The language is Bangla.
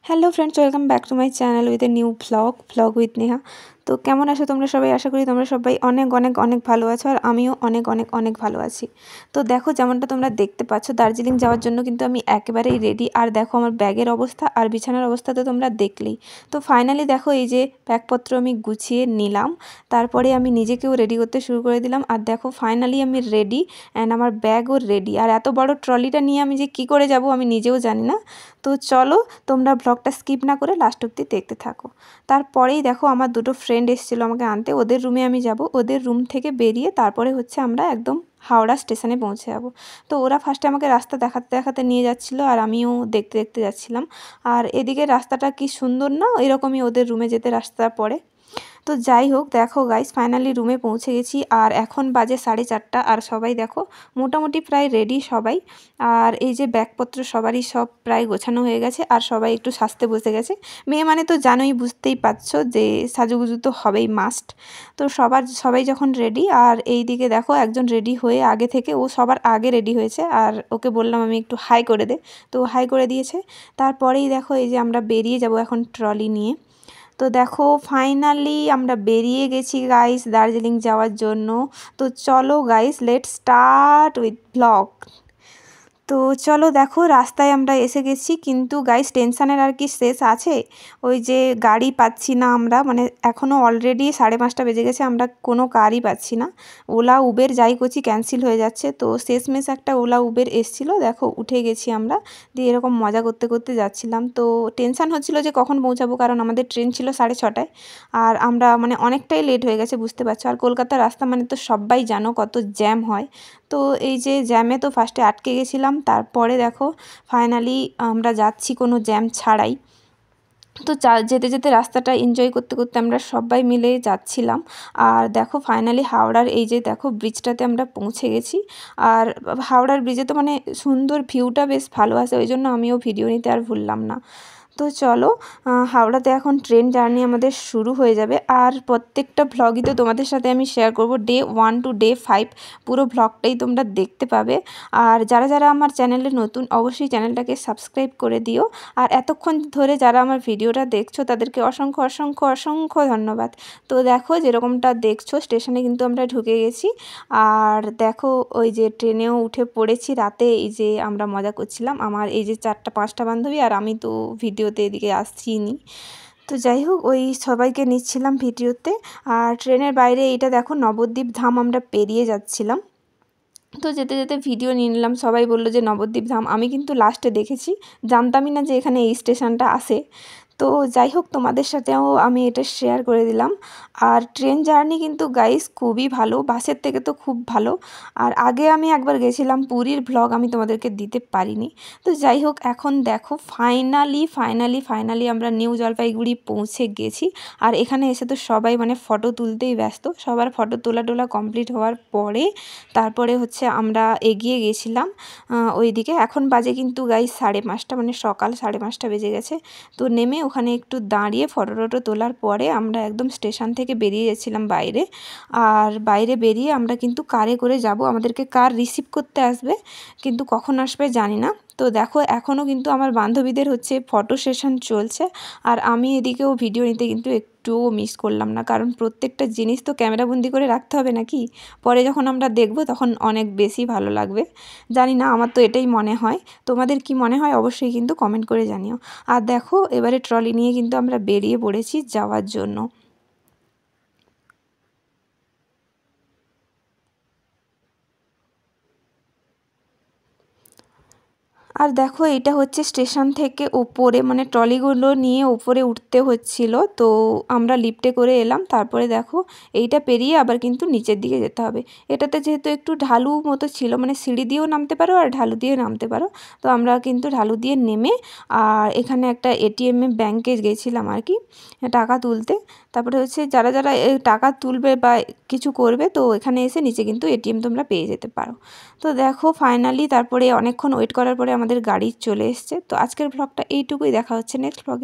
Hello friends, welcome back to my channel with a new blog with Neha. তো কেমন আছো তোমরা সবাই? আশা করি তোমরা সবাই অনেক অনেক অনেক ভালো আছো, আর আমিও অনেক অনেক অনেক ভালো আছি। তো দেখো, যেমনটা তোমরা দেখতে পাচ্ছ, দার্জিলিং যাওয়ার জন্য কিন্তু আমি একেবারেই রেডি। আর দেখো আমার ব্যাগের অবস্থা আর বিছানার অবস্থা তো তোমরা দেখলেই। তো ফাইনালি দেখো, এই যে ব্যাগপত্র আমি গুছিয়ে নিলাম, তারপরে আমি নিজেকেও রেডি করতে শুরু করে দিলাম। আর দেখো ফাইনালি আমি রেডি, অ্যান্ড আমার ব্যাগও রেডি। আর এত বড় ট্রলিটা নিয়ে আমি যে কী করে যাব আমি নিজেও জানি না। তো চলো, তোমরা ব্লগটা স্কিপ না করে লাস্ট অবধি দেখতে থাকো। তারপরেই দেখো আমার দুটো ফ্রেন্ড এসেছিলো আমাকে আনতে, ওদের রুমে আমি যাব। ওদের রুম থেকে বেরিয়ে তারপরে হচ্ছে আমরা একদম হাওড়া স্টেশনে পৌঁছে যাব। তো ওরা ফার্স্টে আমাকে রাস্তা দেখাতে দেখাতে নিয়ে যাচ্ছিলো, আর আমিও দেখতে দেখতে যাচ্ছিলাম। আর এদিকে রাস্তাটা কি সুন্দর না, এরকমই ওদের রুমে যেতে রাস্তা পড়ে। তো যাই হোক, দেখো গাইস ফাইনালি রুমে পৌঁছে গেছি, আর এখন বাজে 4:30। আর সবাই দেখো মোটামুটি প্রায় রেডি সবাই। আর এই যে ব্যাগপত্র সবারই সব প্রায় গোছানো হয়ে গেছে, আর সবাই একটু সাজতে বসে গেছে। মেয়ে মানে তো জানোই, বুঝতেই পারছো যে সাজুগুজু তো হবেই মাস্ট। তো সবাই যখন রেডি, আর এই দিকে দেখো একজন রেডি হয়ে আগে থেকে, ও সবার আগে রেডি হয়েছে, আর ওকে বললাম আমি একটু হাই করে দে, তো হাই করে দিয়েছে। তারপরেই দেখো এই যে আমরা বেরিয়ে যাব এখন ট্রলি নিয়ে। তো দেখো ফাইনালি আমরা বেরিয়ে গেছি গাইস দার্জিলিং যাওয়ার জন্য। তো চলো guys, let's start with blog. তো চলো, দেখো রাস্তায় আমরা এসে গেছি, কিন্তু গাইস টেনশানের আর কি শেষ আছে। ওই যে গাড়ি পাচ্ছি না আমরা, মানে এখনও অলরেডি 5:30 বেজে গেছে, আমরা কোনো কারই পাচ্ছি না। ওলা উবের যাই করছি ক্যান্সেল হয়ে যাচ্ছে। তো শেষমেশ একটা ওলা উবের এসেছিলো, দেখো উঠে গেছি আমরা। দিয়ে এরকম মজা করতে করতে যাচ্ছিলাম। তো টেনশান হচ্ছিলো যে কখন পৌঁছাবো, কারণ আমাদের ট্রেন ছিল 6:30টায়। আর আমরা মানে অনেকটাই লেট হয়ে গেছে, বুঝতে পারছো। আর কলকাতার রাস্তা মানে তো সবাই জানো কত জ্যাম হয়। তো এই যে জ্যামে তো ফার্স্টে আটকে গেছিলাম, তারপরে দেখো ফাইনালি আমরা যাচ্ছি কোনো জ্যাম ছাড়াই। তো যেতে যেতে রাস্তাটা এনজয় করতে করতে আমরা সবাই মিলে যাচ্ছিলাম। আর দেখো ফাইনালি হাওড়ার এই যে দেখো ব্রিজটাতে আমরা পৌঁছে গেছি। আর হাওড়ার ব্রিজে তো মানে সুন্দর ভিউটা বেশ ভালো আসে, ওই জন্য আমিও ভিডিও নিতে আর ভুললাম না। তো চলো, হাওড়াতে এখন ট্রেন জার্নি আমাদের শুরু হয়ে যাবে। আর প্রত্যেকটা ভ্লগই তো তোমাদের সাথে আমি শেয়ার করব, ডে 1 টু ডে 5 পুরো ভ্লগটাই তোমরা দেখতে পাবে। আর যারা যারা আমার চ্যানেলে নতুন, অবশ্যই চ্যানেলটাকে সাবস্ক্রাইব করে দিও। আর এতক্ষণ ধরে যারা আমার ভিডিওটা দেখছো তাদেরকে অসংখ্য অসংখ্য অসংখ্য ধন্যবাদ। তো দেখো যেরকমটা দেখছো, স্টেশনে কিন্তু আমরা ঢুকে গেছি। আর দেখো ওই যে ট্রেনেও উঠে পড়েছি রাতে, এই যে আমরা মজা করছিলাম, আমার এই যে 4-5টা বান্ধবী, আর আমি তো ভিডিওতে এদিকে আসছিনি। তো যাই হোক, ওই সবাইকে নিচ্ছিলাম ভিডিওতে। আর ট্রেনের বাইরে এইটা দেখো নবদ্বীপ ধাম আমরা পেরিয়ে যাচ্ছিলাম। তো যেতে যেতে ভিডিও নিয়ে নিলাম, সবাই বললো যে নবদ্বীপ ধাম। আমি কিন্তু লাস্টে দেখেছি, জানতামই না যে এখানে এই স্টেশনটা আসে। তো যাই হোক, তোমাদের সাথেও আমি এটা শেয়ার করে দিলাম। আর ট্রেন জার্নি কিন্তু গাইস খুবই ভালো, বাসের থেকে তো খুব ভালো। আর আগে আমি একবার গেছিলাম, পুরীর ভ্লগ আমি তোমাদেরকে দিতে পারিনি। তো যাই হোক, এখন দেখো ফাইনালি ফাইনালি ফাইনালি আমরা নিউ জলপাইগুড়ি পৌঁছে গেছি। আর এখানে এসে তো সবাই মানে ফটো তুলতেই ব্যস্ত, সবার ফটো তোলা কমপ্লিট হওয়ার পরে তারপরে হচ্ছে আমরা এগিয়ে গেছিলাম ওইদিকে। এখন বাজে কিন্তু গাইস 5:30, মানে সকাল 5:30 বেজে গেছে। তো নেমে ওখানে একটু দাঁড়িয়ে ফটো টটো তোলার পরে আমরা একদম স্টেশন থেকে বেরিয়ে যাচ্ছিলাম বাইরে। আর বাইরে বেরিয়ে আমরা কিন্তু কারে করে যাব, আমাদেরকে কার রিসিভ করতে আসবে, কিন্তু কখন আসবে জানি না। তো দেখো এখনও কিন্তু আমার বান্ধবীদের হচ্ছে ফটো সেশন চলছে, আর আমি এদিকেও ভিডিও নিতে কিন্তু একটুও মিস করলাম না, কারণ প্রত্যেকটা জিনিস তো ক্যামেরাবন্দি করে রাখতে হবে নাকি, পরে যখন আমরা দেখব তখন অনেক বেশি ভালো লাগবে। জানি না, আমার তো এটাই মনে হয়। তোমাদের কি মনে হয় অবশ্যই কিন্তু কমেন্ট করে জানিও। আর দেখো এবারে ট্রলি নিয়ে কিন্তু আমরা বেরিয়ে পড়েছি যাওয়ার জন্য। আর দেখো এটা হচ্ছে স্টেশন থেকে ওপরে, মানে ট্রলিগুলো নিয়ে ওপরে উঠতে হচ্ছিল। তো আমরা লিফটে করে এলাম, তারপরে দেখো এইটা পেরিয়ে আবার কিন্তু নিচের দিকে যেতে হবে। এটাতে যেহেতু একটু ঢালু মতো ছিল, মানে সিঁড়ি দিয়েও নামতে পারো আর ঢালু দিয়ে নামতে পারো। তো আমরা কিন্তু ঢালু দিয়ে নেমে, আর এখানে একটা এটিএমে ব্যাংকে গেছিলাম আর কি টাকা তুলতে। তারপরে হচ্ছে যারা যারা টাকা তুলবে বা কিছু করবে, তো এখানে এসে নিচে কিন্তু এটিএম তোমরা পেয়ে যেতে পারো। তো দেখো ফাইনালি তারপরে অনেকক্ষণ ওয়েট করার পরে আমাদের গাড়ি চলে এসছে। তো আজকের ব্লগটা এইটুকুই, দেখা হচ্ছে নেক্সট ব্লগে।